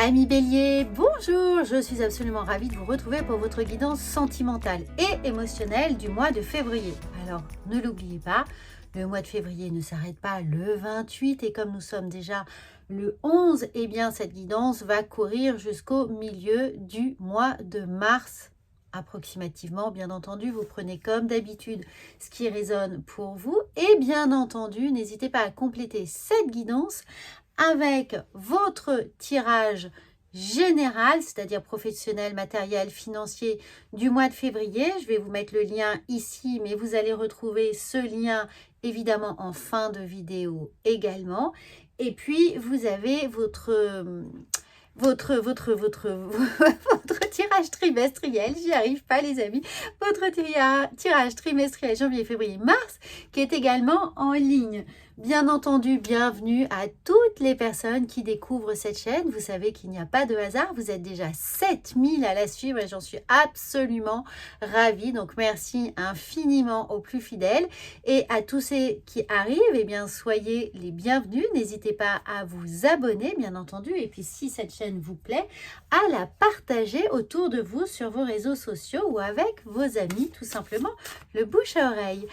Amis Bélier, bonjour, je suis absolument ravie de vous retrouver pour votre guidance sentimentale et émotionnelle du mois de février. Alors, ne l'oubliez pas, le mois de février ne s'arrête pas le 28 et comme nous sommes déjà le 11, eh bien cette guidance va courir jusqu'au milieu du mois de mars. Approximativement, bien entendu, vous prenez comme d'habitude ce qui résonne pour vous et bien entendu, n'hésitez pas à compléter cette guidance avec votre tirage général, c'est-à-dire professionnel, matériel, financier du mois de février. Je vais vous mettre le lien ici, mais vous allez retrouver ce lien évidemment en fin de vidéo également. Et puis, vous avez votre tirage trimestriel, j'y arrive pas les amis, votre tirage trimestriel janvier, février, mars, qui est également en ligne. Bien entendu, bienvenue à toutes les personnes qui découvrent cette chaîne. Vous savez qu'il n'y a pas de hasard, vous êtes déjà 7000 à la suivre et j'en suis absolument ravie. Donc merci infiniment aux plus fidèles et à tous ceux qui arrivent, eh bien soyez les bienvenus. N'hésitez pas à vous abonner, bien entendu, et puis si cette chaîne vous plaît, à la partager autour de vous sur vos réseaux sociaux ou avec vos amis, tout simplement, le bouche à oreille.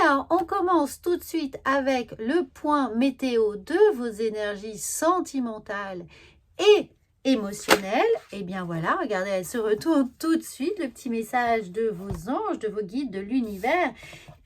Alors, on commence tout de suite avec le point météo de vos énergies sentimentales et émotionnelles. Et bien voilà, regardez, elle se retourne tout de suite, le petit message de vos anges, de vos guides, de l'univers,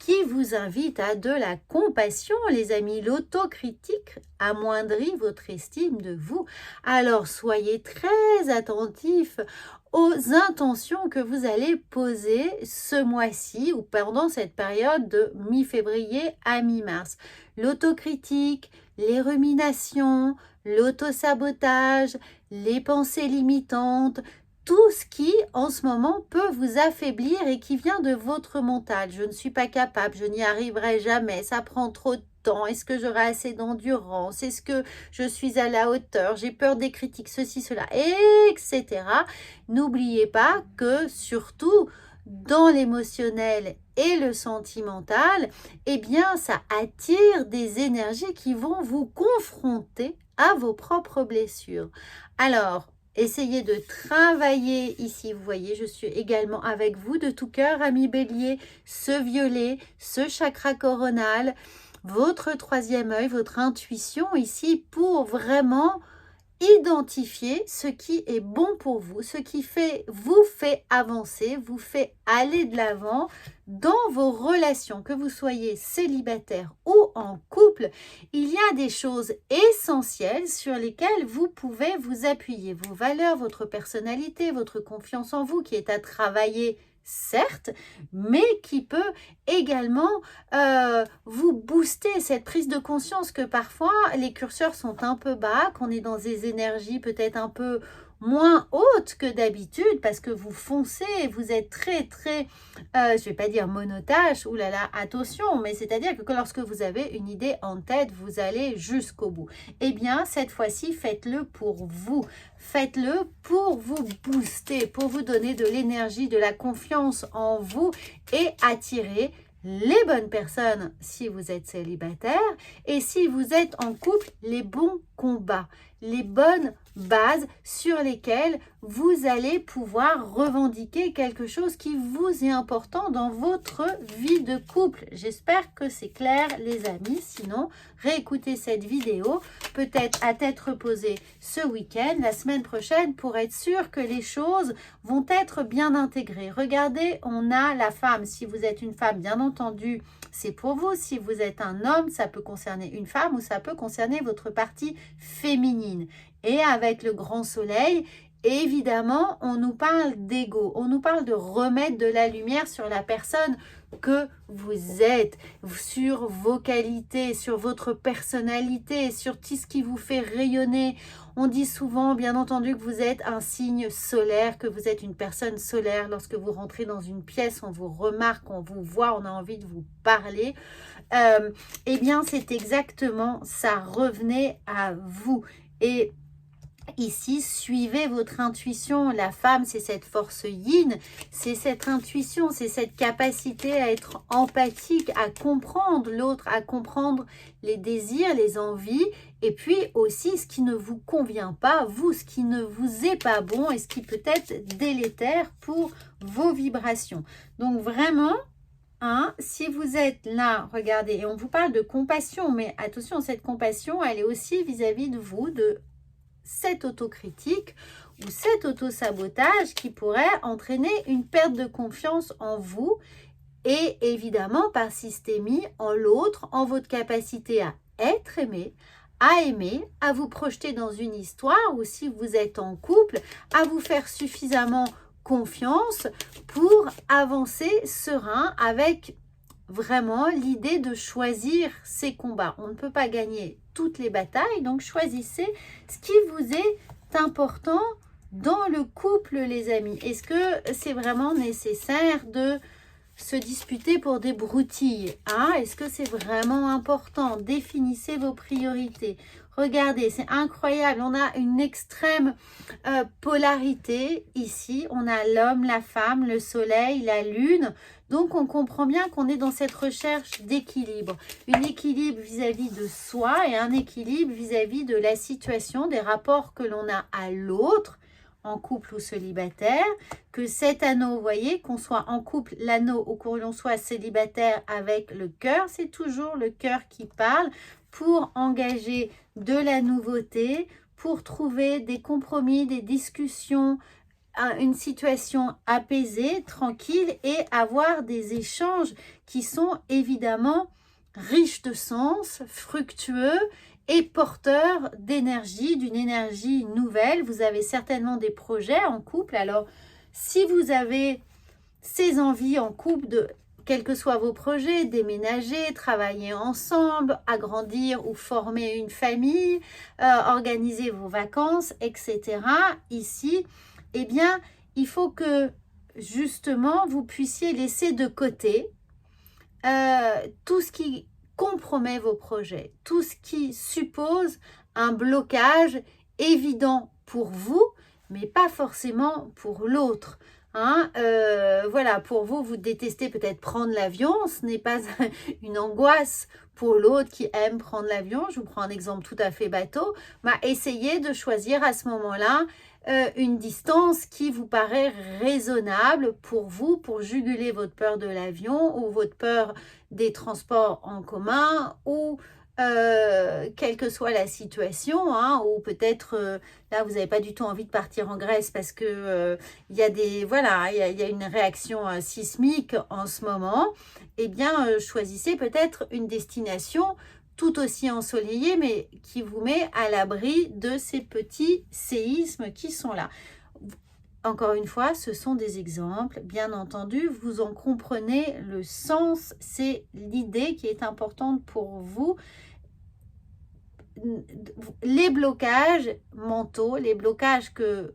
qui vous invite à de la compassion, les amis. L'autocritique amoindrit votre estime de vous. Alors, soyez très attentifs aux intentions que vous allez poser ce mois-ci ou pendant cette période de mi-février à mi-mars. L'autocritique, les ruminations, l'autosabotage, les pensées limitantes, tout ce qui, en ce moment, peut vous affaiblir et qui vient de votre mental. Je ne suis pas capable, je n'y arriverai jamais, ça prend trop de temps. Est-ce que j'aurai assez d'endurance? Est-ce que je suis à la hauteur? J'ai peur des critiques, ceci, cela, etc. N'oubliez pas que, surtout, dans l'émotionnel et le sentimental, eh bien, ça attire des énergies qui vont vous confronter à vos propres blessures. Alors, essayez de travailler ici, vous voyez, je suis également avec vous de tout cœur, amis Bélier, ce violet, ce chakra coronal, votre troisième œil, votre intuition ici pour vraiment identifier ce qui est bon pour vous, ce qui vous fait avancer, vous fait aller de l'avant dans vos relations, que vous soyez célibataire ou en couple. Il y a des choses essentielles sur lesquelles vous pouvez vous appuyer. Vos valeurs, votre personnalité, votre confiance en vous qui est à travailler, certes, mais qui peut également vous booster cette prise de conscience que parfois les curseurs sont un peu bas, qu'on est dans des énergies peut-être un peu moins hautes que d'habitude parce que vous foncez, vous êtes très, je vais pas dire monotache, oulala, attention, mais c'est-à-dire que lorsque vous avez une idée en tête, vous allez jusqu'au bout. Eh bien, cette fois-ci, faites-le pour vous. Faites-le pour vous booster, pour vous donner de l'énergie, de la confiance en vous et attirer les bonnes personnes si vous êtes célibataire et si vous êtes en couple, les bons combats, les bonnes bases sur lesquelles vous allez pouvoir revendiquer quelque chose qui vous est important dans votre vie de couple. J'espère que c'est clair les amis, sinon réécoutez cette vidéo peut-être à tête reposée ce week-end, la semaine prochaine pour être sûr que les choses vont être bien intégrées. Regardez, on a la femme, si vous êtes une femme bien entendu, c'est pour vous. Si vous êtes un homme, ça peut concerner une femme ou ça peut concerner votre partie féminine. Et avec le grand soleil, évidemment, on nous parle d'ego. On nous parle de remettre de la lumière sur la personne que vous êtes, sur vos qualités, sur votre personnalité, sur tout ce qui vous fait rayonner. On dit souvent, bien entendu, que vous êtes un signe solaire, que vous êtes une personne solaire. Lorsque vous rentrez dans une pièce, on vous remarque, on vous voit, on a envie de vous parler. Eh bien, c'est exactement ça. Revenez à vous. Et Ici, suivez votre intuition. La femme, c'est cette force yin, c'est cette intuition, c'est cette capacité à être empathique, à comprendre l'autre, à comprendre les désirs, les envies, et puis aussi ce qui ne vous convient pas, vous, ce qui ne vous est pas bon et ce qui peut être délétère pour vos vibrations. Donc vraiment, hein, si vous êtes là, regardez, et on vous parle de compassion, mais attention, cette compassion, elle est aussi vis-à-vis de vous, de cette autocritique ou cet auto-sabotage qui pourrait entraîner une perte de confiance en vous et évidemment par systémie en l'autre, en votre capacité à être aimé, à aimer, à vous projeter dans une histoire ou si vous êtes en couple, à vous faire suffisamment confiance pour avancer serein avec vraiment l'idée de choisir ses combats. On ne peut pas gagner toutes les batailles, donc choisissez ce qui vous est important dans le couple, les amis. Est-ce que c'est vraiment nécessaire de se disputer pour des broutilles, hein? Est-ce que c'est vraiment important? Définissez vos priorités. Regardez, c'est incroyable. On a une extrême polarité ici. On a l'homme, la femme, le soleil, la lune. Donc, on comprend bien qu'on est dans cette recherche d'équilibre. Un équilibre vis-à-vis de soi et un équilibre vis-à-vis de la situation, des rapports que l'on a à l'autre, en couple ou célibataire, que cet anneau, vous voyez, qu'on soit en couple, l'anneau, ou que l'on soit célibataire avec le cœur, c'est toujours le cœur qui parle pour engager de la nouveauté, pour trouver des compromis, des discussions, une situation apaisée, tranquille et avoir des échanges qui sont évidemment riches de sens, fructueux et porteurs d'énergie, d'une énergie nouvelle. Vous avez certainement des projets en couple. Alors, si vous avez ces envies en couple de quels que soient vos projets, déménager, travailler ensemble, agrandir ou former une famille, organiser vos vacances, etc. Ici, eh bien, il faut que justement vous puissiez laisser de côté tout ce qui compromet vos projets, tout ce qui suppose un blocage évident pour vous, mais pas forcément pour l'autre. Hein, voilà, pour vous, vous détestez peut-être prendre l'avion, ce n'est pas une angoisse pour l'autre qui aime prendre l'avion. Je vous prends un exemple tout à fait bateau. Essayez de choisir à ce moment-là une distance qui vous paraît raisonnable pour vous, pour juguler votre peur de l'avion ou votre peur des transports en commun ou quelle que soit la situation, hein, ou peut-être là vous n'avez pas du tout envie de partir en Grèce parce que il y a des voilà, il y a une réaction sismique en ce moment. Eh bien, choisissez peut-être une destination tout aussi ensoleillée, mais qui vous met à l'abri de ces petits séismes qui sont là. Encore une fois, ce sont des exemples, bien entendu, vous en comprenez le sens, c'est l'idée qui est importante pour vous. Les blocages mentaux, les blocages que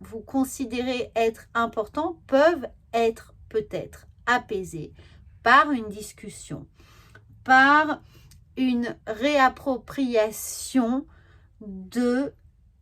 vous considérez être importants peuvent être peut-être apaisés par une discussion, par une réappropriation de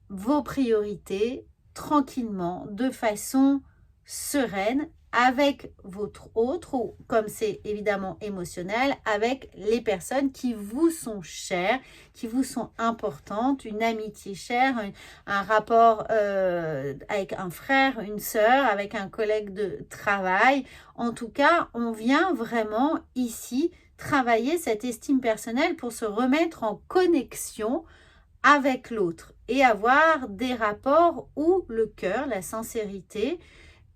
vos priorités tranquillement, de façon sereine, avec votre autre, ou comme c'est évidemment émotionnel, avec les personnes qui vous sont chères, qui vous sont importantes, une amitié chère, un rapport avec un frère, une sœur, avec un collègue de travail. En tout cas, on vient vraiment ici travailler cette estime personnelle pour se remettre en connexion avec l'autre et avoir des rapports où le cœur, la sincérité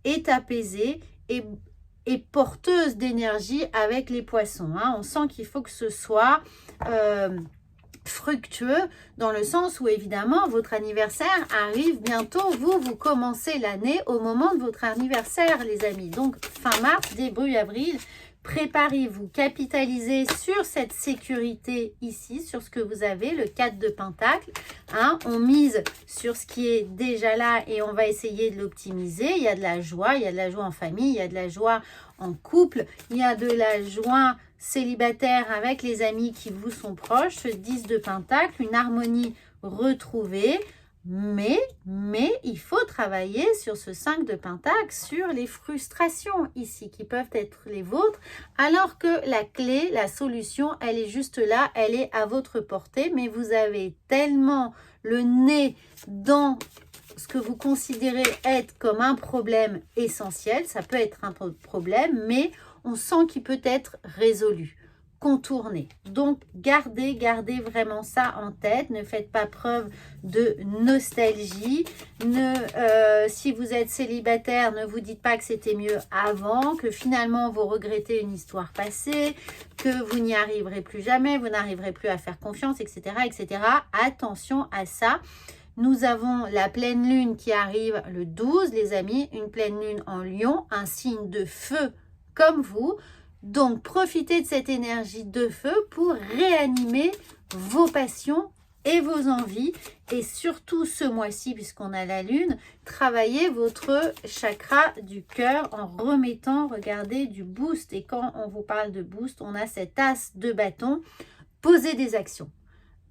est apaisée et porteuse d'énergie avec les poissons. Hein. On sent qu'il faut que ce soit fructueux dans le sens où évidemment votre anniversaire arrive bientôt. Vous commencez l'année au moment de votre anniversaire, les amis. Donc fin mars, début avril, préparez-vous, capitalisez sur cette sécurité ici, sur ce que vous avez, le 4 de Pentacle. Hein, on mise sur ce qui est déjà là et on va essayer de l'optimiser. Il y a de la joie en famille, il y a de la joie en couple, il y a de la joie célibataire avec les amis qui vous sont proches. Ce 10 de Pentacle, une harmonie retrouvée, Mais il faut travailler sur ce 5 de Pentacle, sur les frustrations ici qui peuvent être les vôtres, alors que la clé, la solution, elle est juste là, elle est à votre portée, mais vous avez tellement le nez dans ce que vous considérez être comme un problème essentiel. Ça peut être un problème, mais on sent qu'il peut être résolu, contourné. Donc, gardez vraiment ça en tête. Ne faites pas preuve de nostalgie. Si vous êtes célibataire, ne vous dites pas que c'était mieux avant, que finalement vous regrettez une histoire passée, que vous n'y arriverez plus jamais, vous n'arriverez plus à faire confiance, etc., etc. Attention à ça. Nous avons la pleine lune qui arrive le 12, les amis, une pleine lune en Lion, un signe de feu comme vous. Donc, profitez de cette énergie de feu pour réanimer vos passions et vos envies. Et surtout ce mois-ci, puisqu'on a la lune, travaillez votre chakra du cœur en remettant, regardez, du boost. Et quand on vous parle de boost, on a cet as de bâton. Posez des actions.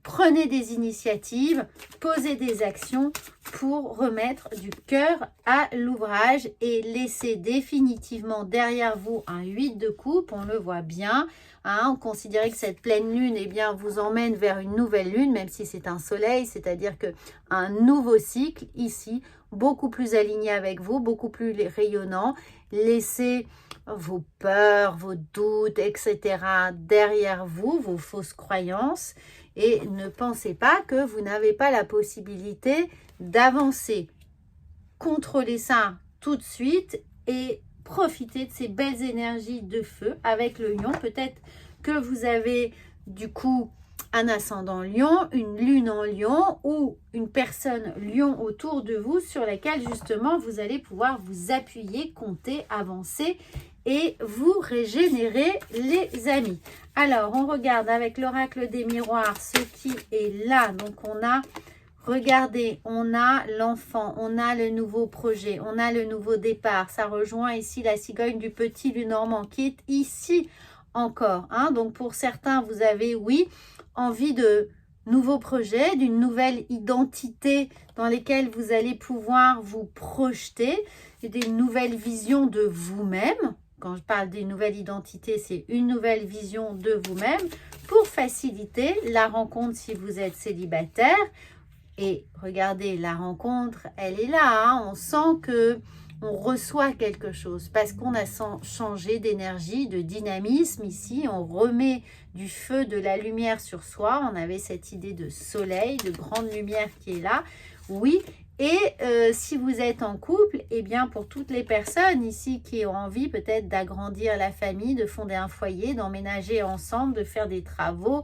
Prenez des initiatives, posez des actions pour remettre du cœur à l'ouvrage et laissez définitivement derrière vous un 8 de coupe, on le voit bien. Hein, considérez que cette pleine lune vous emmène vers une nouvelle lune, même si c'est un soleil, c'est-à-dire qu'un nouveau cycle ici, beaucoup plus aligné avec vous, beaucoup plus rayonnant. Laissez vos peurs, vos doutes, etc. derrière vous, vos fausses croyances. Et ne pensez pas que vous n'avez pas la possibilité d'avancer. Contrôlez ça tout de suite et profitez de ces belles énergies de feu avec le lion. Peut-être que vous avez du coup un ascendant lion, une lune en lion ou une personne lion autour de vous sur laquelle justement vous allez pouvoir vous appuyer, compter, avancer et vous régénérer les amis. Alors, on regarde avec l'oracle des miroirs ce qui est là. Donc, on a, regardez, on a l'enfant, on a le nouveau projet, on a le nouveau départ. Ça rejoint ici la cigogne du petit Lenormand qui est ici encore. Hein. Donc, pour certains, vous avez, oui, envie de nouveaux projets, d'une nouvelle identité dans lesquelles vous allez pouvoir vous projeter et des nouvelles visions de vous-même. Quand je parle d'une nouvelle identité, c'est une nouvelle vision de vous-même pour faciliter la rencontre si vous êtes célibataire. Et regardez, la rencontre, elle est là. Hein. On sent que on reçoit quelque chose parce qu'on a changé d'énergie, de dynamisme ici. On remet du feu, de la lumière sur soi. On avait cette idée de soleil, de grande lumière qui est là. Oui. Et si vous êtes en couple, eh bien pour toutes les personnes ici qui ont envie peut-être d'agrandir la famille, de fonder un foyer, d'emménager ensemble, de faire des travaux,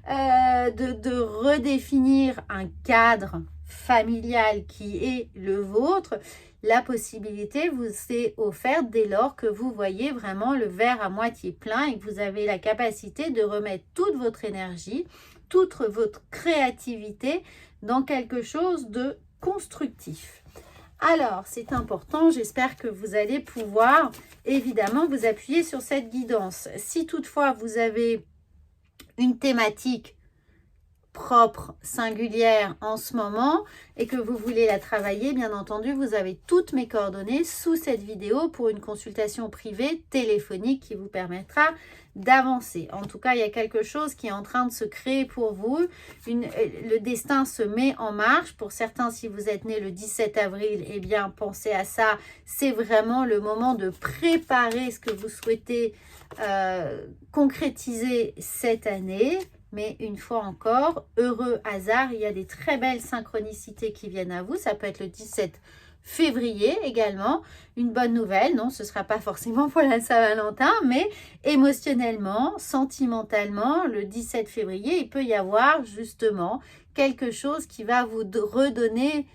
de redéfinir un cadre familial qui est le vôtre, la possibilité vous est offerte dès lors que vous voyez vraiment le verre à moitié plein et que vous avez la capacité de remettre toute votre énergie, toute votre créativité dans quelque chose de constructif. Alors, c'est important, j'espère que vous allez pouvoir évidemment vous appuyer sur cette guidance. Si toutefois vous avez une thématique propre, singulière en ce moment et que vous voulez la travailler, bien entendu, vous avez toutes mes coordonnées sous cette vidéo pour une consultation privée téléphonique qui vous permettra d'avancer. En tout cas, il y a quelque chose qui est en train de se créer pour vous. Le destin se met en marche. Pour certains, si vous êtes né le 17 avril, eh bien, pensez à ça. C'est vraiment le moment de préparer ce que vous souhaitez concrétiser cette année. Mais une fois encore, heureux hasard, il y a des très belles synchronicités qui viennent à vous. Ça peut être le 17 février également. Une bonne nouvelle, non, ce ne sera pas forcément pour la Saint-Valentin, mais émotionnellement, sentimentalement, le 17 février, il peut y avoir justement quelque chose qui va vous redonner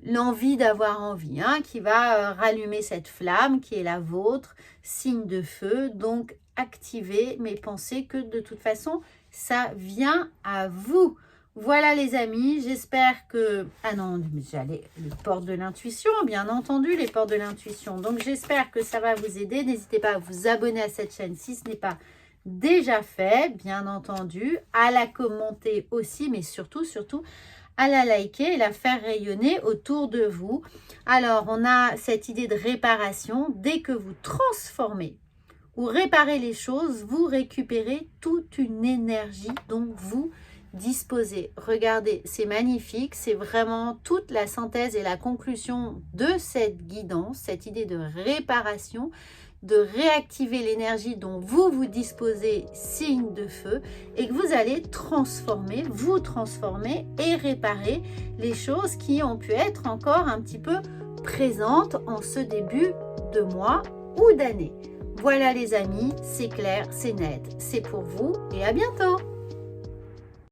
l'envie d'avoir envie, hein, qui va rallumer cette flamme qui est la vôtre, signe de feu. Donc, activez, mais pensez que de toute façon, ça vient à vous. Voilà les amis, j'espère que... Ah non, j'allais... Les portes de l'intuition, bien entendu, les portes de l'intuition. Donc, j'espère que ça va vous aider. N'hésitez pas à vous abonner à cette chaîne si ce n'est pas déjà fait, bien entendu. À la commenter aussi, mais surtout, à la liker et la faire rayonner autour de vous. Alors, on a cette idée de réparation. Dès que vous transformez ou réparez les choses, vous récupérez toute une énergie dont vous disposez. Regardez, c'est magnifique. C'est vraiment toute la synthèse et la conclusion de cette guidance, cette idée de réparation, de réactiver l'énergie dont vous disposez, signe de feu, et que vous allez transformer, vous transformer et réparer les choses qui ont pu être encore un petit peu présentes en ce début de mois ou d'année. Voilà les amis, c'est clair, c'est net, c'est pour vous et à bientôt!